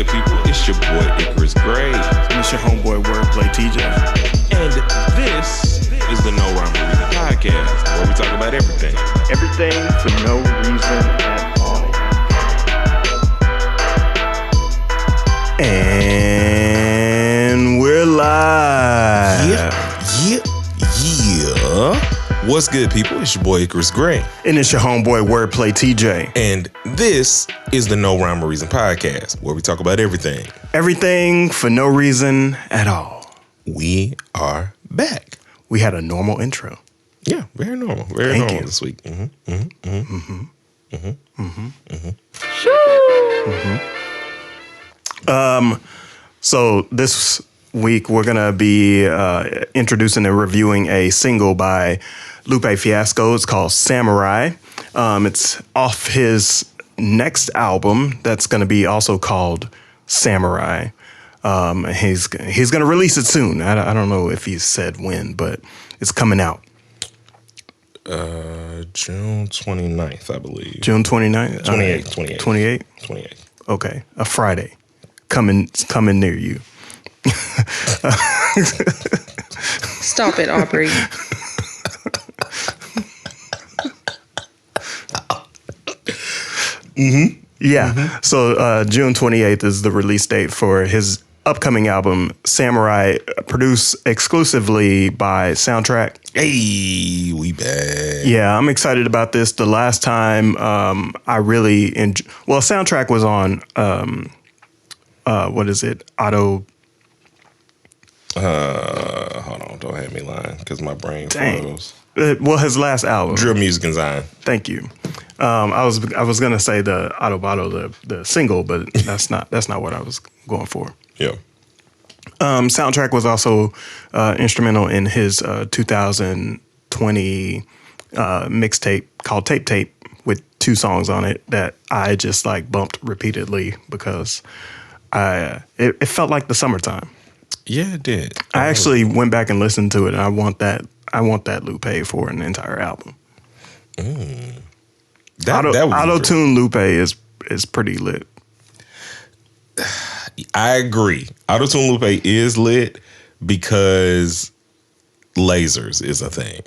good, people? It's your boy Icarus Gray. And it's your homeboy Wordplay TJ. And this is the No Rhyme or Reason podcast, where we talk about everything. Everything for no reason at all. And we're live. Yeah. What's good, people? It's your boy Icarus Gray. And it's your homeboy Wordplay TJ. And this is the No Rhyme or Reason podcast, where we talk about everything. Everything for no reason at all. We are back. We had a normal intro. Yeah, very normal. Very normal this week. So this week we're gonna be introducing and reviewing a single by Lupe Fiasco. It's called Samurai. It's off his next album that's gonna be also called Samurai. He's gonna release it soon. I don't know if he said when, but it's coming out. June 29th, I believe. June 29th? 28th. 28th? Okay, a Friday. Coming near you. Stop it, Aubrey. Yeah. So June 28th is the release date for his upcoming album, Samurai, produced exclusively by Soundtrack. Hey, we back. Yeah, I'm excited about this. The last time I really Soundtrack was on what is it? Hold on, don't have me lying because my brain froze. His last album, Drill Music and Zion. Thank you. I was gonna say the Autobotto, the single, but that's not what I was going for. Yeah. Soundtrack was also instrumental in his 2020 mixtape called Tape Tape with 2 songs on it that I just like bumped repeatedly because it felt like the summertime. Yeah, it did. I actually went back and listened to it, and I want that Lupe for an entire album. Auto-tune Lupe is pretty lit. I agree. Auto-tune Lupe is lit because lasers is a thing.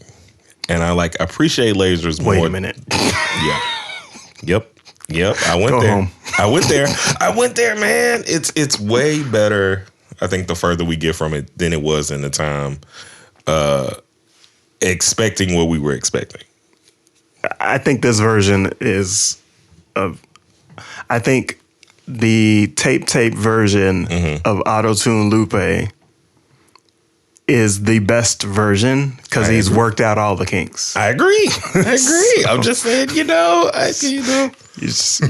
And I appreciate lasers more. Wait a minute. Yeah. Yep. I went Go there. home. I went there, man. It's way better, I think, the further we get from it than it was in the time expecting what we were expecting. I think this version is I think the tape version of Auto-Tune Lupe is the best version because he's worked out all the kinks. I agree. I'm just saying, you just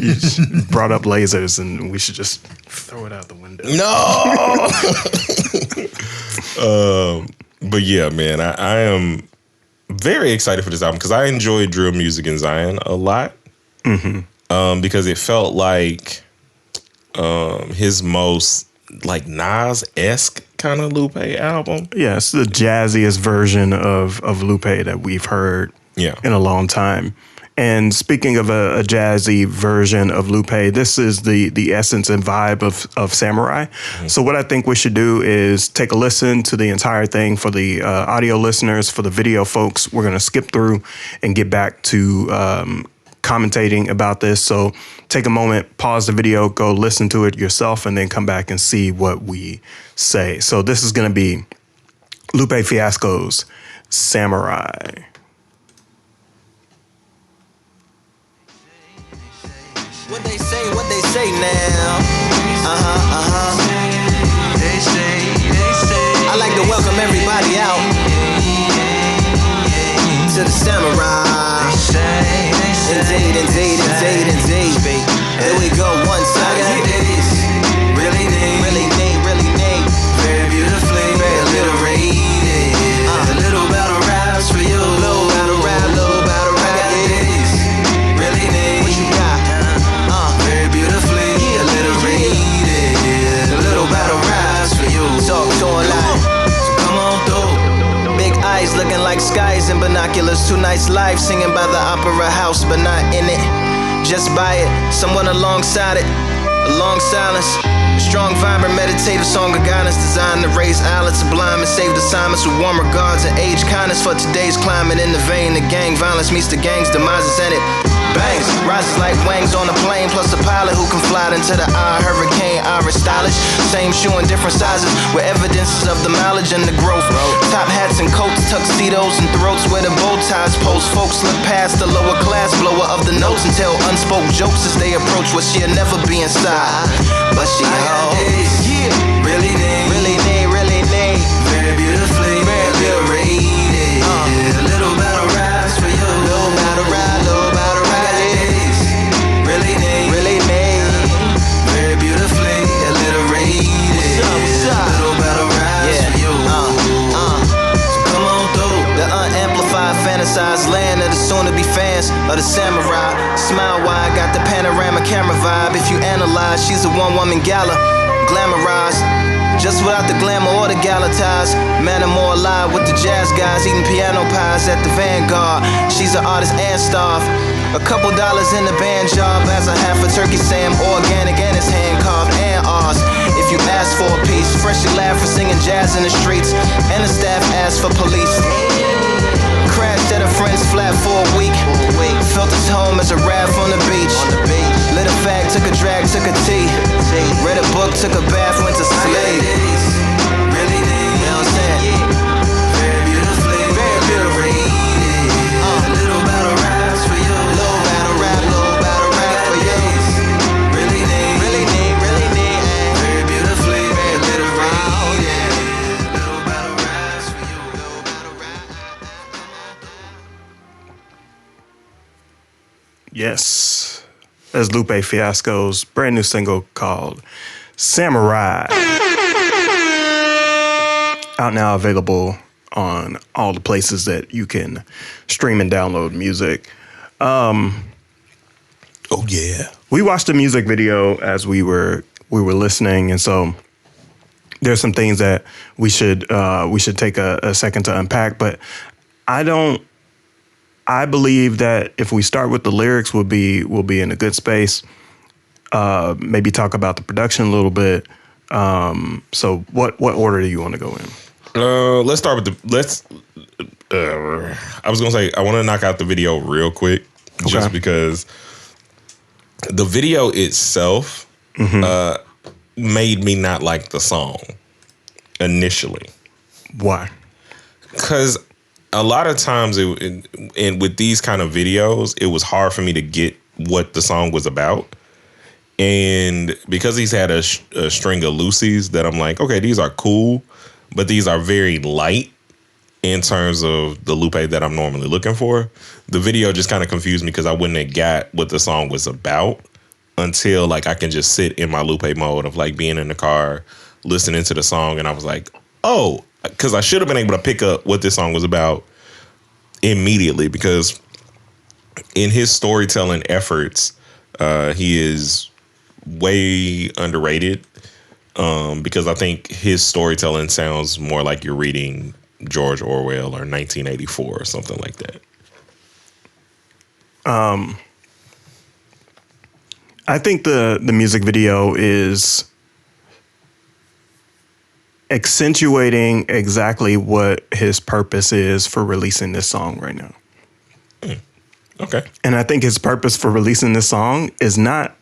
brought up lasers and we should just throw it out the window. No. But yeah, man, I am very excited for this album because I enjoyed Drill Music and Zion a lot. Because it felt like his most Nas-esque kind of Lupe album. Yeah, it's the jazziest version of Lupe that we've heard in a long time. And speaking of a jazzy version of Lupe, this is the essence and vibe of Samurai. So what I think we should do is take a listen to the entire thing. For the audio listeners, for the video folks, we're going to skip through and get back to commentating about this. So take a moment, pause the video, go listen to it yourself, and then come back and see what we say. So this is going to be Lupe Fiasco's Samurai. What they say now. They say. I like to welcome everybody out to the Samurai. Indeed. Here we go, one time. I got this. Really neat. Very beautifully, very alliterated. A little battle raps for you. Little battle rap. I got this. Really neat. What you got? Very beautifully alliterated. A little battle raps for you. Talk to a lot. So come on through. Big eyes looking like skies and binoculars. 2 nights live singing by the opera house, but not in it. Just by it, someone alongside it. A long silence. A strong, vibrant, meditative song of guidance designed to raise eyelids sublime and save assignments with warm regards and age kindness for today's climate. In the vein, the gang violence meets the gang's demises and it bangs. Rises like wings on a plane, plus a pilot who can fly into the eye. Hurricane, Irish stylish. Same shoe in different sizes with evidences of the mileage and the growth. Top hats and coats, tuxedos and throats where the bow ties post. Folks look past the lower class blower of the notes and tell unspoken jokes as they approach what she'll never be inside. But she holds, yeah, really need, very beautifully, very beautifully. A little battle rise for you, little battle rise, really need, very beautifully, alliterated. What's up? Little battle rise for you. So come on through the unamplified, fantasized land of the soon-to-be fans of the samurai. Smile wide, got the panorama camera vibe. If you analyze, she's a one-woman gala, glamorized, just without the glamour or the gala ties. Man, I'm more alive with the jazz guys, eating piano pies at the Vanguard. She's an artist and staff. A couple dollars in the band job as a half a turkey Sam, organic and it's hand carved and ours. If you ask for a piece, freshly laugh for singing jazz in the streets, and the staff asked for police. Crashed at a friend's flat for a week. Felt his home as a raft on the beach. Lit a fag, took a drag, took a tea. Read a book, took a bath, went to sleep. Really need, you know what I'm saying? Very beautifully, very beautifully. A little battle raps for you. Little battle rap for you. Really need, very beautifully, very beautifully. Little battle raps for you. Little battle rap. Yes. That's Lupe Fiasco's brand new single called Samurai. Out now, available on all the places that you can stream and download music. Oh yeah. We watched the music video as we were listening, and so there's some things that we should take a second to unpack. But I believe that if we start with the lyrics, we'll be in a good space. Maybe talk about the production a little bit. So what order do you want to go in? Let's start with I was gonna say I want to knock out the video real quick, just because the video itself made me not like the song initially. Why? Because a lot of times, and with these kind of videos, it was hard for me to get what the song was about. And because he's had a string of Lucy's that I'm like, okay, these are cool, but these are very light in terms of the Lupe that I'm normally looking for. The video just kind of confused me because I wouldn't have got what the song was about until like I can just sit in my Lupe mode of like being in the car, listening to the song. And I was like, oh, because I should have been able to pick up what this song was about immediately, because in his storytelling efforts, he is way underrated, because I think his storytelling sounds more like you're reading George Orwell or 1984 or something like that. I think the music video is accentuating exactly what his purpose is for releasing this song right now. Okay. And I think his purpose for releasing this song is not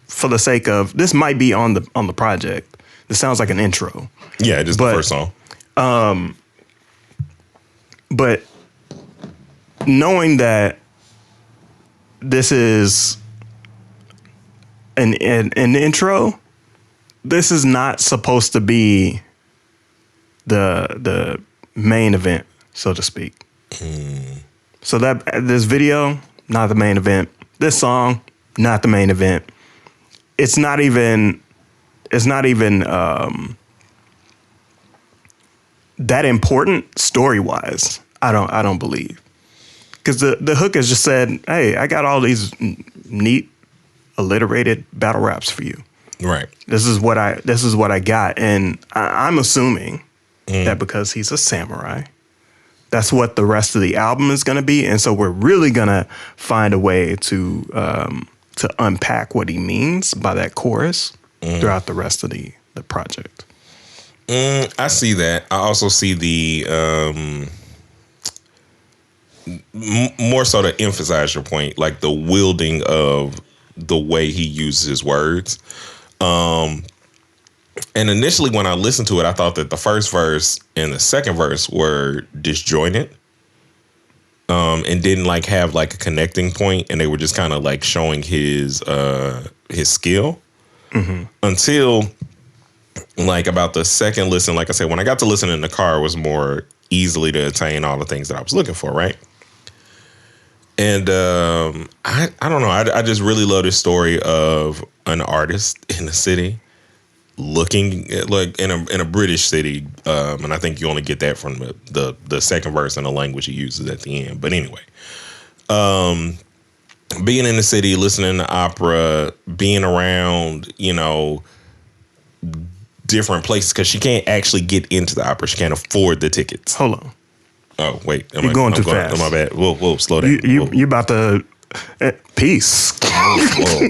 for the sake of, this might be on the project. This sounds like an intro. Yeah, just the first song. But knowing that this is an intro, this is not supposed to be the main event, so to speak. So that this video, not the main event. This song, not the main event. It's not even that important story-wise. I don't believe, because the hook has just said, "Hey, I got all these neat, alliterated battle raps for you." Right. This is what I got, and I'm assuming that because he's a samurai, that's what the rest of the album is going to be, and so we're really gonna find a way to to unpack what he means by that chorus throughout the rest of the project. I see that. I also see the more so to emphasize your point, like the wielding of the way he uses his words. And initially when I listened to it, I thought that the first verse and the second verse were disjointed. And didn't like have like a connecting point, and they were just kind of like showing his skill until like about the second listen. Like I said, when I got to listen in the car, it was more easily to attain all the things that I was looking for, right? And I don't know. I just really love this story of an artist in the city looking at, like in a British city, and I think you only get that from the second verse and the language he uses at the end. But anyway, being in the city, listening to opera, being around, different places, because she can't actually get into the opera. She can't afford the tickets. Hold on. Oh wait, you're going too fast. Oh, my bad. Whoa, slow down. You about to peace. Whoa.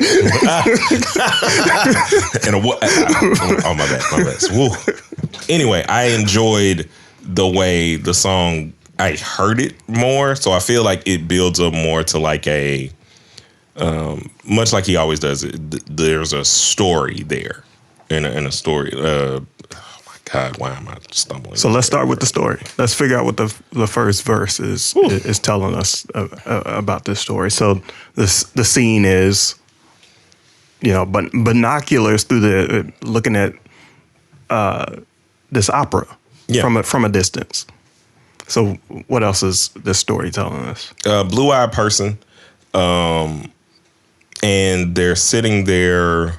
Oh, my bad. Whoa. Anyway, I enjoyed the way the song, I heard it more, so I feel like it builds up more to like a, much like he always does. There's a story there, in a story. Oh my God, why am I stumbling? So let's start with the story. Let's figure out what the first verse is telling us about this story. So the scene is, binoculars through looking at this opera from a distance. So what else is this story telling us? Blue-eyed person, and they're sitting there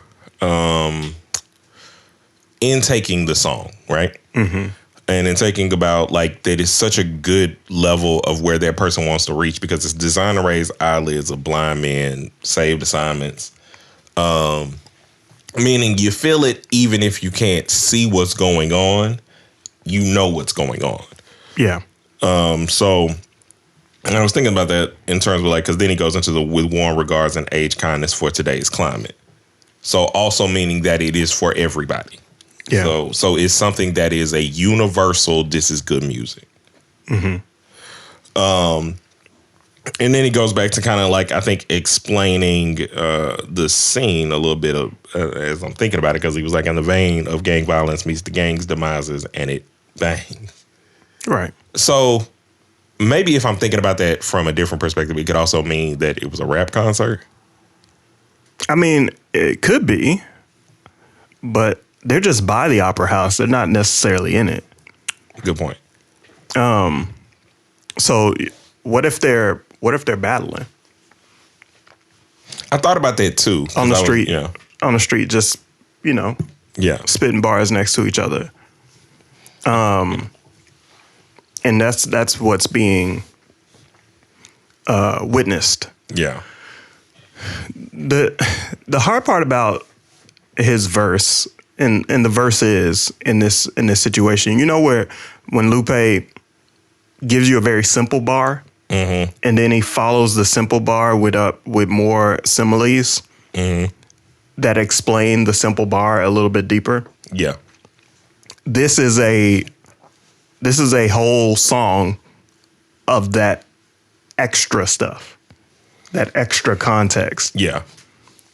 intaking the song, right? Mm-hmm. And intaking about like that is such a good level of where that person wants to reach, because it's designed to raise eyelids of blind men, saved assignments. Meaning you feel it even if you can't see what's going on, you know what's going on. Yeah. So, and I was thinking about that in terms of like, because then he goes into the with warm regards and age kindness for today's climate. So also meaning that it is for everybody. Yeah. So it's something that is a universal, this is good music. Mm-hmm. And then he goes back to kind of like, I think, explaining the scene a little bit of, as I'm thinking about it, because he was like in the vein of gang violence meets the gang's demises and it bangs. Right. So maybe if I'm thinking about that from a different perspective, it could also mean that it was a rap concert. I mean, it could be, but they're just by the opera house. They're not necessarily in it. Good point. So what if they're battling? I thought about that too. On the street. On the street, just, spitting bars next to each other. And that's what's being witnessed. Yeah. The hard part about his verse and the verse is in this situation, where when Lupe gives you a very simple bar, mm-hmm. and then he follows the simple bar with more similes, mm-hmm. that explain the simple bar a little bit deeper. Yeah. This is a whole song of that extra stuff, that extra context. Yeah.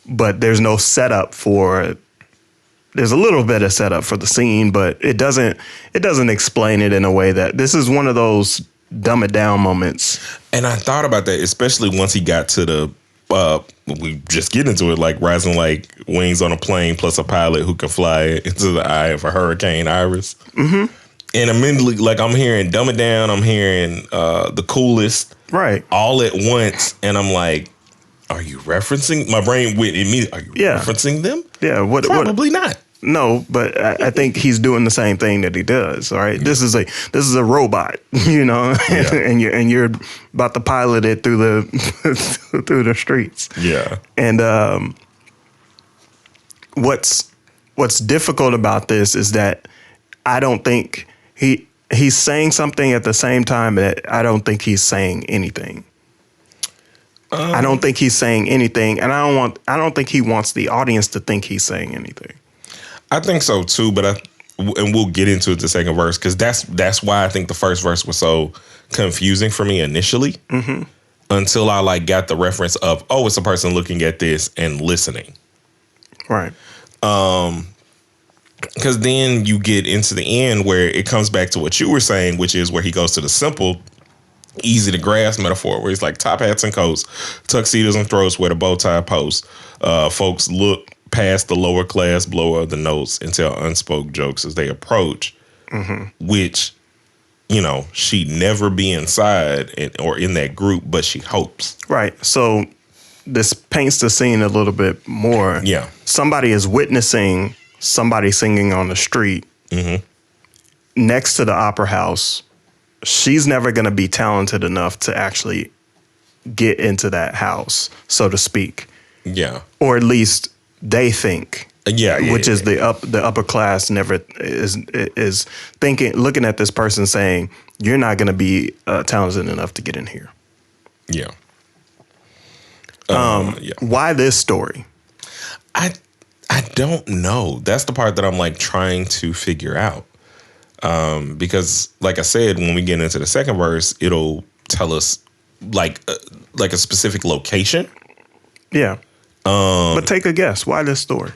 But there's no setup for, there's a little bit of setup for the scene, but it doesn't explain it in a way that, this is one of those dumb it down moments. And I thought about that, especially once he got to the, we just get into it, like rising like wings on a plane plus a pilot who can fly into the eye of a hurricane iris. Mm-hmm. And immediately, like, I'm hearing dumb it down, I'm hearing the coolest, right, all at once, and I'm like, are you referencing? My brain went immediately. Are you referencing them? Yeah, probably not. No, but I think he's doing the same thing that he does. All right, yeah. This is a robot, yeah. and you're about to pilot it through the through the streets. Yeah, and what's difficult about this is that I don't think he's saying something at the same time that I don't think he's saying anything. I don't think he's saying anything, and I don't think he wants the audience to think he's saying anything. I think so too, but and we'll get into it the second verse, because that's why I think the first verse was so confusing for me initially, until I like got the reference of, oh, it's a person looking at this and listening. Right. Because then you get into the end where it comes back to what you were saying, which is where he goes to the simple, easy to grasp metaphor, where he's like top hats and coats, tuxedos and throats where the bow tie posts. Folks look past the lower class blower of the notes and tell unspoke jokes as they approach, which, you know, she'd never be inside or in that group, but she hopes. Right. So this paints the scene a little bit more. Yeah. Somebody is witnessing somebody singing on the street next to the opera house. She's never going to be talented enough to actually get into that house, so to speak. Yeah. Or at least they think. Which is the upper class never is thinking, looking at this person saying, you're not going to be talented enough to get in here. Yeah. Why this story? I don't know. That's the part that I'm like trying to figure out. Because like I said, when we get into the second verse, it'll tell us like a specific location. Yeah. But take a guess. Why this story?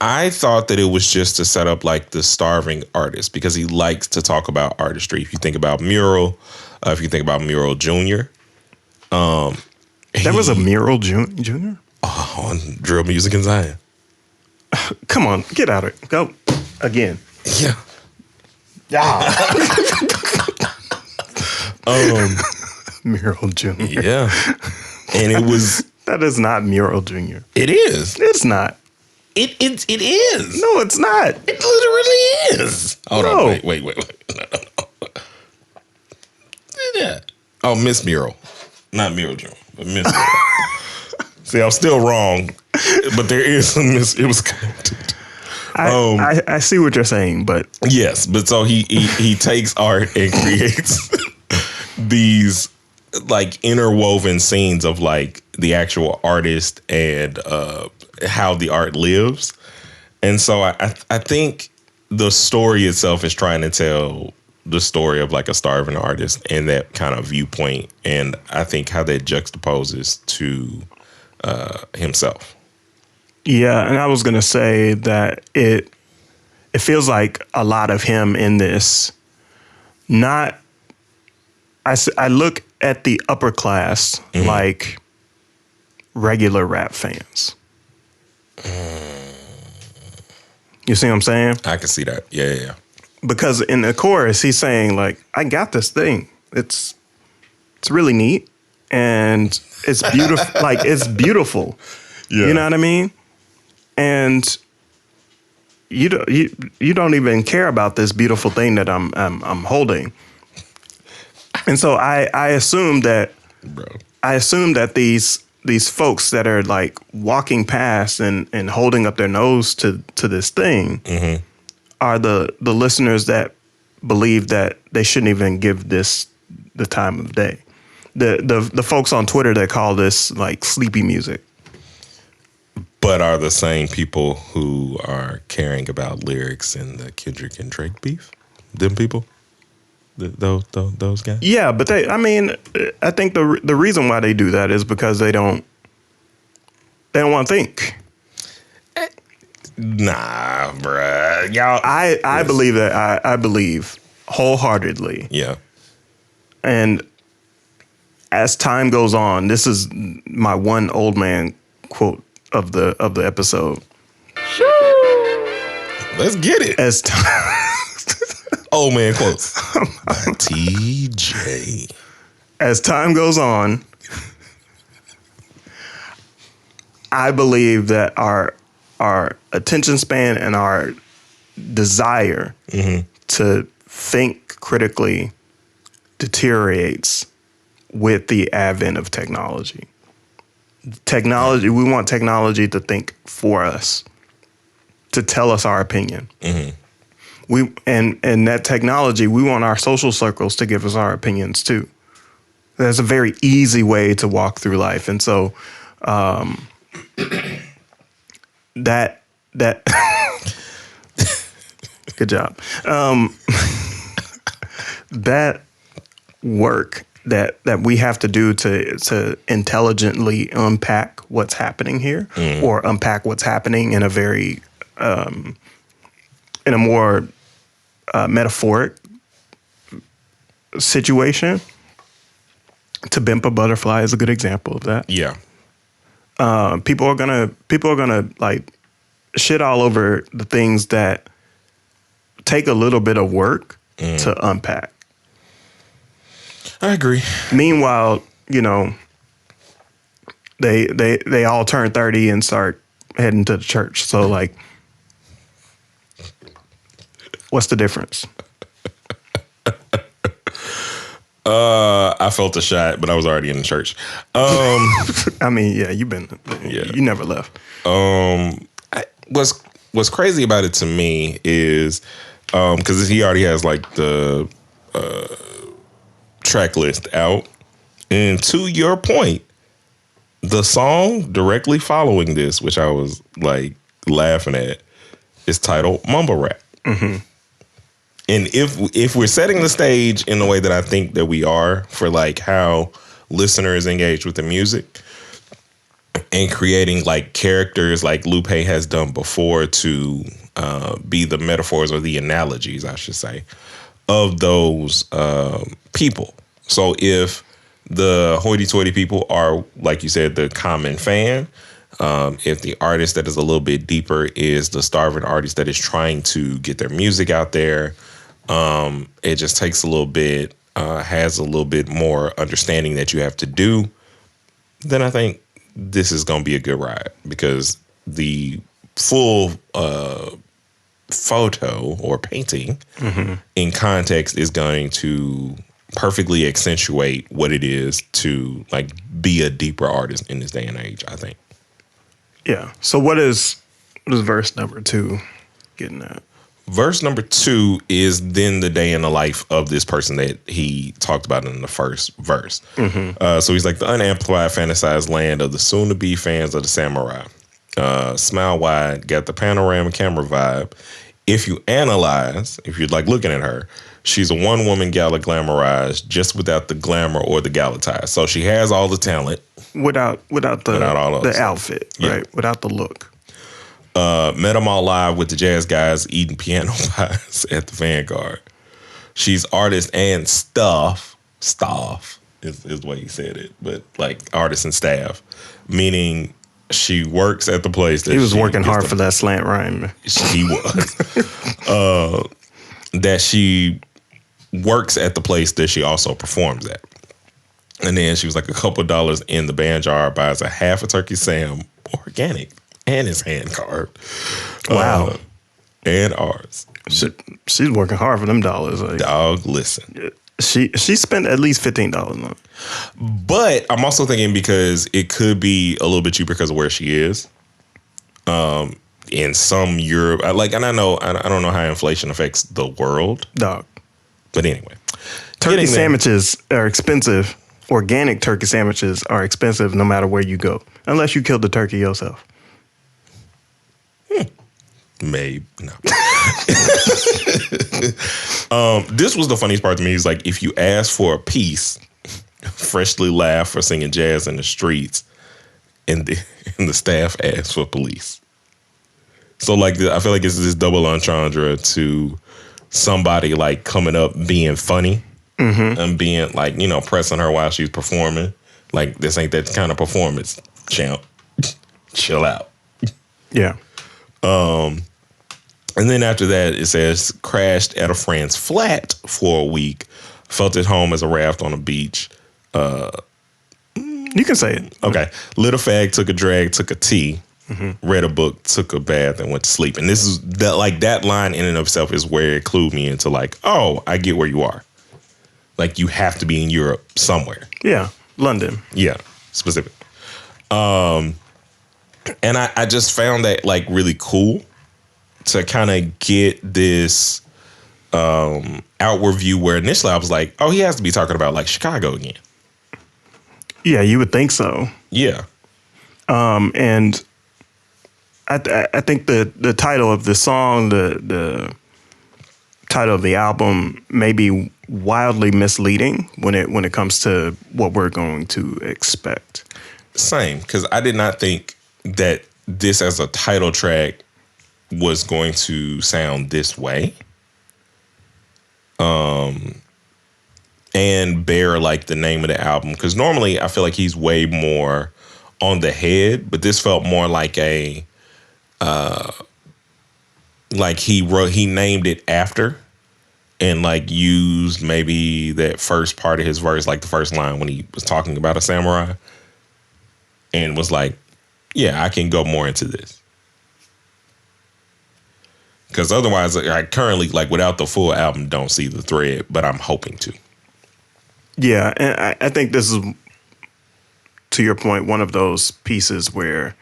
I thought that it was just to set up like the starving artist, because he likes to talk about artistry. If you think about Mural, if you think about Mural Jr. There was a Mural Jr.? On Drill Music and Zion. Come on, get out of it. Go again. Yeah. Mural Jr. Yeah. And it was... That is not Mural Jr. It is. It's not. It is. No, it's not. It literally is. Hold on. Wait. No. Yeah. Oh, Miss Mural. Not Mural Jr., but Miss Mural. See, I'm still wrong, but there is some it was connected. I see what you're saying, but yes, but so he takes art and creates these like interwoven scenes of like the actual artist and how the art lives, and so I think the story itself is trying to tell the story of like a starving artist and that kind of viewpoint, and I think how that juxtaposes to himself. Yeah, and I was gonna say that it feels like a lot of him in this. Not, I look at the upper class like regular rap fans. You see what I'm saying? I can see that. Yeah. Because in the chorus, he's saying like, "I got this thing. It's really neat and it's beautiful. Like it's beautiful." Yeah. You know what I mean? And you don't even care about this beautiful thing that I'm holding. And so I assume that these folks that are like walking past and holding up their nose to this thing are the listeners that believe that they shouldn't even give this the time of day. The folks on Twitter that call this like sleepy music. But are the same people who are caring about lyrics in the Kendrick and Drake beef? Them people? Those guys? Yeah, but I think the reason why they do that is because they don't want to think. Nah, bruh. Y'all. I believe that. I believe wholeheartedly. Yeah. And as time goes on, this is my one old man quote of the episode. Let's get it. As time old man quotes by TJ. As time goes on, I believe that our attention span and our desire to think critically deteriorates with the advent of technology. We want technology to think for us, to tell us our opinion. And that technology, we want our social circles to give us our opinions too. There's a very easy way to walk through life, and so that good job. That work that we have to do to intelligently unpack what's happening here, or unpack what's happening in a very in a more metaphoric situation. To Pimp a Butterfly is a good example of that. Yeah. People are gonna like shit all over the things that take a little bit of work to unpack. I agree. Meanwhile, you know, they all turn 30 and start heading to the church. So like, what's the difference? I felt a shot, but I was already in the church. I mean, yeah, you never left. What's crazy about it to me is because he already has like the track list out, and to your point, the song directly following this, which I was like laughing at, is titled Mumble Rap. Mm-hmm. And if we're setting the stage in the way that I think that we are for like how listeners engage with the music and creating like characters like Lupe has done before to be the metaphors or the analogies, I should say, of those people. So if the hoity-toity people are, like you said, the common fan, if the artist that is a little bit deeper is the starving artist that is trying to get their music out there, it just takes a little bit, has a little bit more understanding that you have to do, then I think this is going to be a good ride, because the full photo or painting in context is going to perfectly accentuate what it is to like be a deeper artist in this day and age, I think. Yeah. So what is verse number 2 getting at? Verse number 2 is then the day in the life of this person that he talked about in the first verse. Mm-hmm. So he's like, the unamplified, fantasized land of the soon-to-be fans of the samurai. Smile wide, got the panorama camera vibe. If you analyze, if you're like looking at her, she's a one-woman gala glamorized, just without the glamour or the galatize. So she has all the talent. Without the outfit, yeah. Right? Without the look. Met them all live with the jazz guys eating piano pies at the Vanguard. She's artist and staff is the way he said it, but like artist and staff, meaning she works at the place that he was working hard for that slant rhyme. He was. That she works at the place that she also performs at. And then she was like, a couple $2 in the band jar, buys a half a turkey Sam organic and his hand carved. Wow. And ours. She's working hard for them dollars. Like, dog, listen. She spent at least $15 on it. But I'm also thinking because it could be a little bit cheaper because of where she is. In some Europe, and I don't know how inflation affects the world, dog. But anyway, turkey sandwiches are expensive. Organic turkey sandwiches are expensive no matter where you go, unless you killed the turkey yourself. Maybe no. This was the funniest part to me. Is like if you ask for a piece, freshly laughed for singing jazz in the streets, and the staff asked for police. So like I feel like it's this double entendre to somebody like coming up being funny and being like, you know, pressing her while she's performing. Like, this ain't that kind of performance, champ. Chill out. Yeah. And then after that, it says, crashed at a friend's flat for a week, felt at home as a raft on a beach. You can say it. Okay. Lit a fag, took a drag, took a tea, read a book, took a bath, and went to sleep. And this is that line in and of itself is where it clued me into like, oh, I get where you are. Like, you have to be in Europe somewhere. Yeah. London. Yeah. Specific. And I just found that like really cool to kind of get this outward view where initially I was like, oh, he has to be talking about like Chicago again. Yeah, you would think so. Yeah. And I think the title of the song, the title of the album, may be wildly misleading when it comes to what we're going to expect. Same, because I did not think that this as a title track was going to sound this way. And bear like the name of the album, because normally I feel like he's way more on the head, but this felt more like a like he named it after and like used maybe that first part of his verse, like the first line when he was talking about a samurai, and was like, yeah, I can go more into this. Because otherwise, I currently, like, without the full album, don't see the thread, but I'm hoping to. Yeah, and I think this is, to your point, one of those pieces where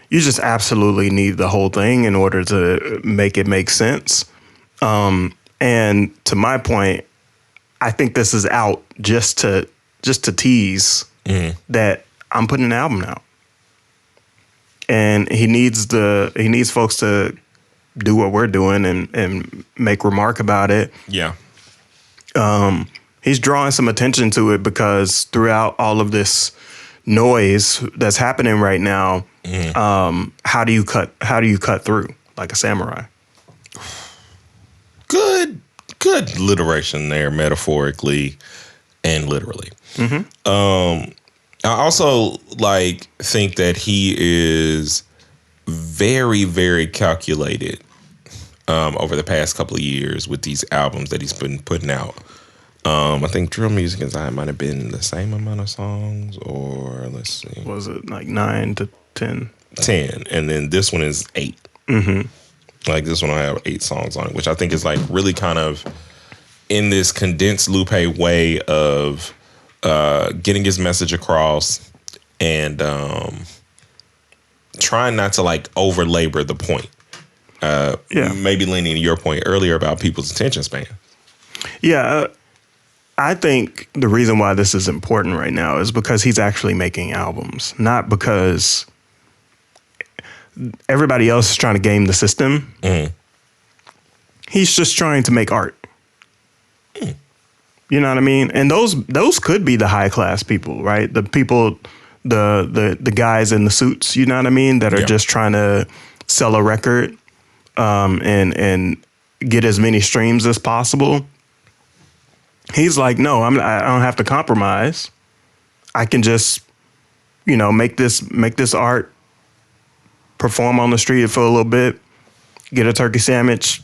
you just absolutely need the whole thing in order to make it make sense. And to my point, I think this is out just to tease that I'm putting an album out, and he needs folks to do what we're doing and make remark about it. Yeah. He's drawing some attention to it because throughout all of this noise that's happening right now, how do you cut through like a samurai? Good alliteration there, metaphorically and literally. I also like think that he is very, very calculated over the past couple of years with these albums that he's been putting out. I think Drill Music and Zion might have been the same amount of songs, or let's see. Was it like 9 to 10? 10, and then this one is 8. Like this one will have 8 songs on it, which I think is like really kind of in this condensed Lupe way of getting his message across and trying not to like over labor the point. Maybe leaning to your point earlier about people's attention span. Yeah, I think the reason why this is important right now is because he's actually making albums, not because everybody else is trying to game the system. He's just trying to make art. You know what I mean? And those could be the high class people, right? The people, the guys in the suits, you know what I mean, that are just trying to sell a record and get as many streams as possible. He's like, no, I don't have to compromise. I can just, make this art, perform on the street for a little bit, get a turkey sandwich,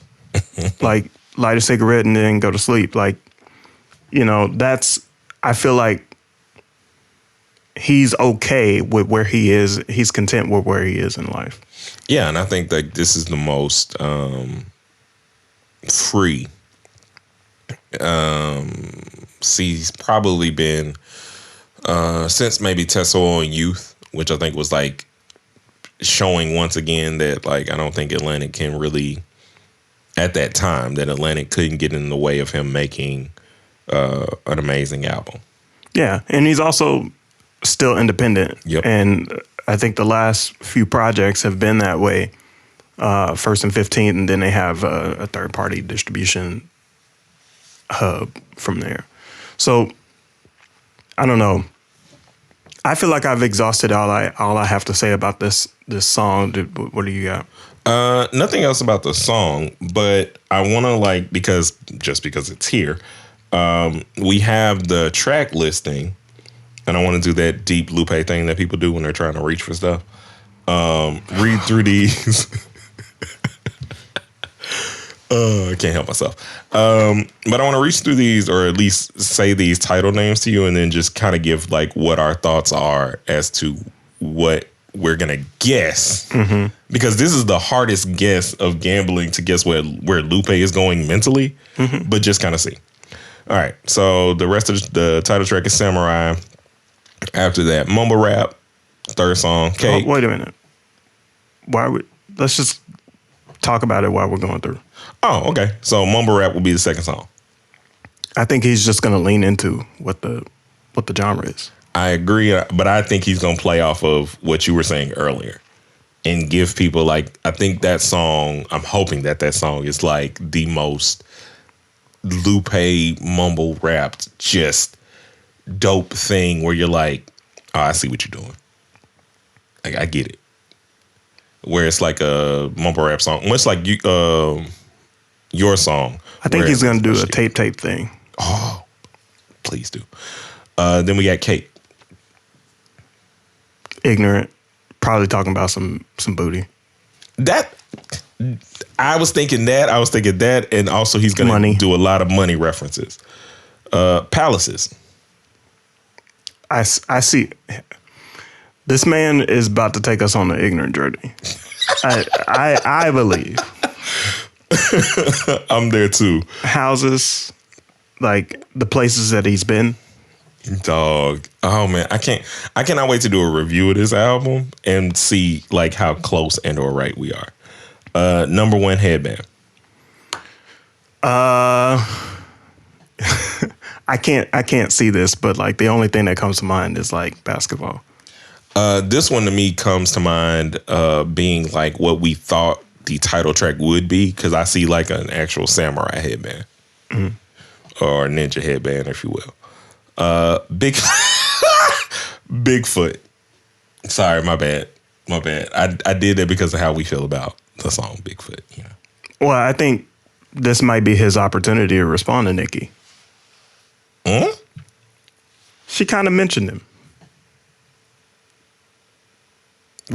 like light a cigarette and then go to sleep. Like, I feel like he's okay with where he is. He's content with where he is in life. Yeah, and I think that this is the most free. He's probably been since maybe Tesoro and Youth, which I think was like showing once again that like I don't think Atlantic can really, at that time, that Atlantic couldn't get in the way of him making an amazing album. Yeah, and he's also still independent. Yep. And I think the last few projects have been that way. First and 15th, and then they have a third-party distribution hub from there. So I don't know. I feel like I've exhausted all I have to say about this song. What do you got? Nothing else about the song, but I want to because it's here. We have the track listing, and I want to do that deep Lupe thing that people do when they're trying to reach for stuff. Read through these. I can't help myself. But I want to reach through these, or at least say these title names to you, and then just kind of give what our thoughts are as to what we're going to guess. Because this is the hardest guess of gambling, to guess where Lupe is going mentally, but just kind of see. All right. So the rest of the title track is Samurai. After that, Mumble Rap, third song, Cake. Oh, wait a minute. Let's just talk about it while we're going through. Oh, okay. So Mumble Rap will be the second song. I think he's just going to lean into what the genre is. I agree, but I think he's gonna play off of what you were saying earlier and give people like, I think that song, I'm hoping that song is like the most Lupe mumble rapped, just dope thing where you're like, oh, I see what you're doing. Like, I get it. Where it's like a mumble rap song, much like you, your song. I think he's gonna do a tape thing. Oh, please do. Then we got Kate. Ignorant, probably talking about some booty. That I was thinking that, and also he's gonna do a lot of money references. Palaces. I see. This man is about to take us on an ignorant journey. I believe. I'm there too. Houses, like the places that he's been. Dog. Oh man, I cannot wait to do a review of this album and see like how close and or right we are. Number one headband. I can't see this, but like the only thing that comes to mind is like basketball. This one to me comes to mind being like what we thought the title track would be, because I see like an actual samurai headband or ninja headband, if you will. Bigfoot. Sorry, my bad. I did that because of how we feel about the song Bigfoot. You know. Well, I think this might be his opportunity to respond to Nicki. She kind of mentioned him.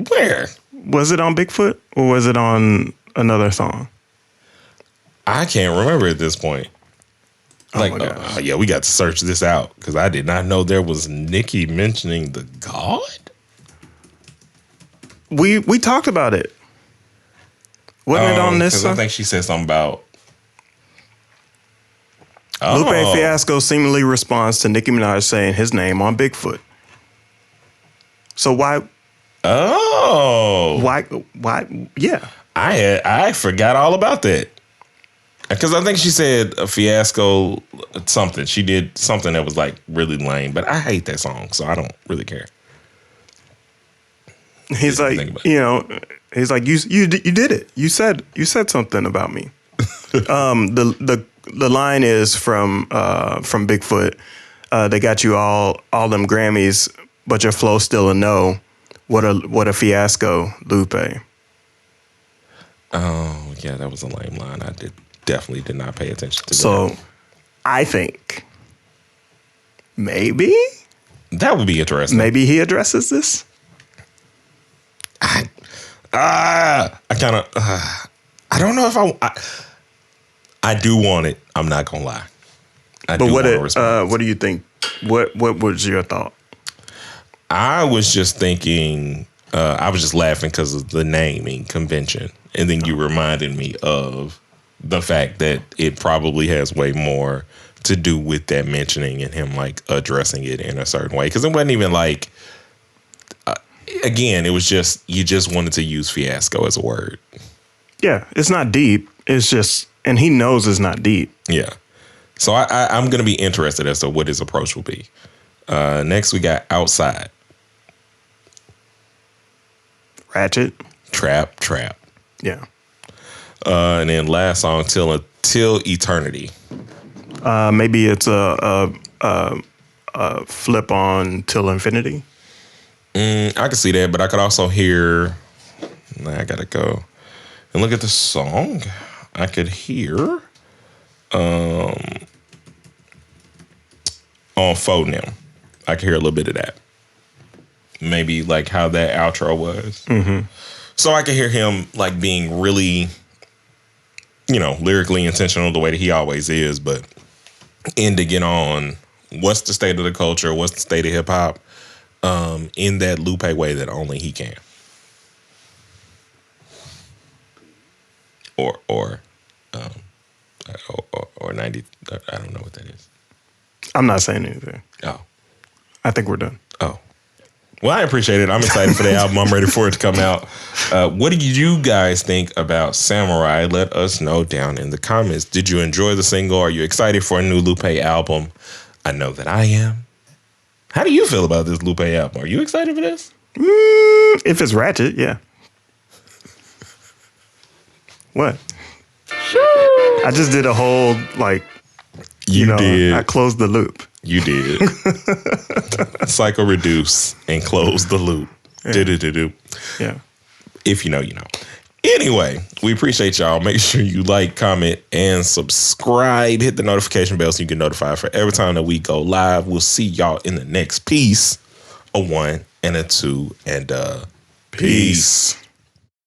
Where? Was it on Bigfoot or was it on another song? I can't remember at this point. Like, my we got to search this out because I did not know there was Nicki mentioning the God. We talked about it. Wasn't it on this song? I think she said something about Lupe Fiasco seemingly responds to Nicki Minaj saying his name on Bigfoot. So why? Oh, why? Yeah, I forgot all about that. Because I think she said a Fiasco something. She did something that was like really lame, but I hate that song, so I don't really care. He's like, he's like, you did it. You said something about me. The line is from Bigfoot. They got you all them Grammys, but your flow's still a no. What a fiasco, Lupe. Oh yeah, that was a lame line. I definitely did not pay attention to that. So I think maybe that would be interesting. Maybe he addresses this. I don't know if I do want it. I'm not gonna lie. But what do you think? What was your thought? I was just thinking. I was just laughing because of the naming convention, and then you reminded me of the fact that it probably has way more to do with that mentioning and him like addressing it in a certain way. Because it wasn't even like. Again, it was just you just wanted to use fiasco as a word. Yeah, it's not deep. It's just, and he knows it's not deep. Yeah. So I'm going to be interested as to what his approach will be. Next, we got Outside. Ratchet. Trap. Yeah. And then last song, Till Eternity. Maybe it's a flip on Till Infinity. I could see that, but I could also hear. I gotta go and look at the song. I could hear on Phonem. I could hear a little bit of that. Maybe like how that outro was. Mm-hmm. So I could hear him like being really, lyrically intentional the way that he always is, but ending it on what's the state of the culture, what's the state of hip hop. In that Lupe way that only he can. Or 90. I don't know what that is. I'm not saying anything. Oh. I think we're done. Oh. Well, I appreciate it. I'm excited for the album. I'm ready for it to come out. What do you guys think about Samurai? Let us know down in the comments. Did you enjoy the single? Are you excited for a new Lupe album? I know that I am. How do you feel about this Lupe album? Are you excited for this? If it's ratchet, yeah. What? I just did a whole You did. I closed the loop. You did. Psycho reduce and close the loop. Yeah. Do. Yeah. If you know, you know. Anyway, we appreciate y'all. Make sure you like, comment, and subscribe. Hit the notification bell so you get notified for every time that we go live. We'll see y'all in the next piece. A 1 and a 2 and peace.